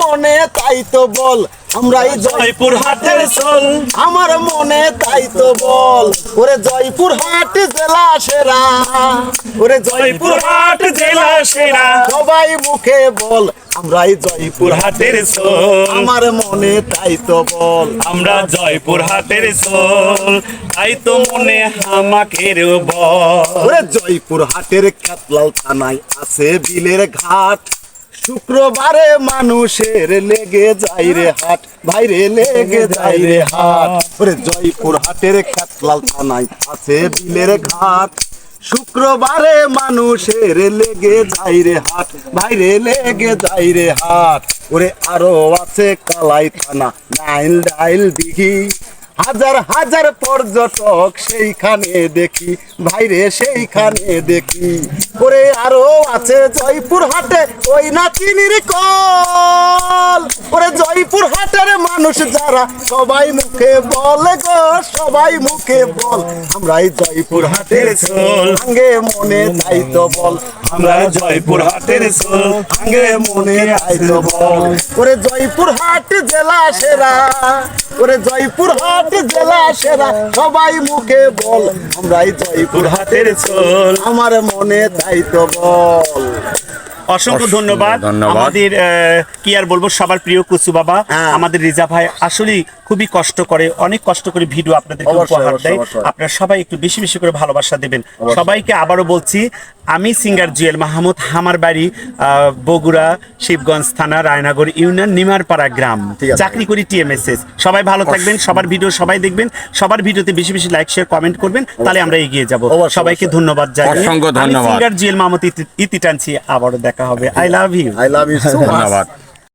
মনে তাই তো বল, আমরাই জয়পুর হাটের চল। আমার মনে তাই তো বল, ওরে জয়পুর হাট জেলা সেরা, ওরে জয়পুর হাট জেলা সেরা। সবাই মুখে বল, আমরাই জয়পুর হাটের চল। আমার মনে তাই তো বল, আমরা জয়পুর হাটের চল, তাই তো মনে হামাকের বল। ওরে জয়পুর হাটের কাতলাল থানায় আছে বিলের ঘাট, শুক্রবারে মানুষের লেগে যায় রে হাট, ভাইরে লেগে যায় রে হাট। ওরে জয়পুর হাটের কাতলাল থানায় আছে বিলের ঘাট, শুক্রবারে মানুষের লেগে যায় রে হাট, ভাইরে লেগে যায় রে হাট। ওরে আরো আছে কালাই থানা, নাইল ডাইল দিঘি, হাজার হাজার পর্যটক সেইখানে দেখি, ভাইরে সেইখানে দেখি। ওরে আরো আছে জয়পুর হাটে ওই না চিনির কল, ওরে জয়পুর হাটের মানুষ যারা সবাই মুখে বলে গো, সবাই মুখে বল, আমরাই জয়পুর হাটের চল। আঙ্গে মনে তাই তো বল, আমরা জয়পুর হাটের চল, আঙ্গে মনে তাই তো বল। ওরে জয়পুর হাট জেলা সেরা, ওরে জয়পুর হাট জেলা সেরা। সবাই মুখে বল, আমরাই জয়পুর হাটের চল। আমার মনে তাই তো বল। অসংখ্য ধন্যবাদ। আমাদের কি আর বলবো, সবার প্রিয় কুচু বাবা আমাদের রিজা ভাই আসলে খুবই কষ্ট করে, অনেক কষ্ট করে ভিডিও আপনাদেরকে উপহার দেয়। আপনারা সবাই একটু বেশি বেশি করে ভালোবাসা দেবেন সবাইকে। আবারও বলছি, আমি সিঙ্গার জুয়েল মাহমুদ, আমার বাড়ি বগুড়া, শিবগঞ্জ থানা, রায়নগর ইউনিয়ন, নিমারপাড়া গ্রাম, চাকরি করি TMSS। সবাই ভালো থাকবেন, সবার ভিডিও সবাই দেখবেন, সবার ভিডিওতে বেশি বেশি লাইক শেয়ার কমেন্ট করবেন, তাহলে আমরা এগিয়ে যাব। সবাইকে ধন্যবাদ জানাই, অসংখ্য ধন্যবাদ। সিঙ্গার জুয়েল মাহমুদ ইতি টানছি। আবারও দেখা হবে। I love you. I love you so much. ধন্যবাদ।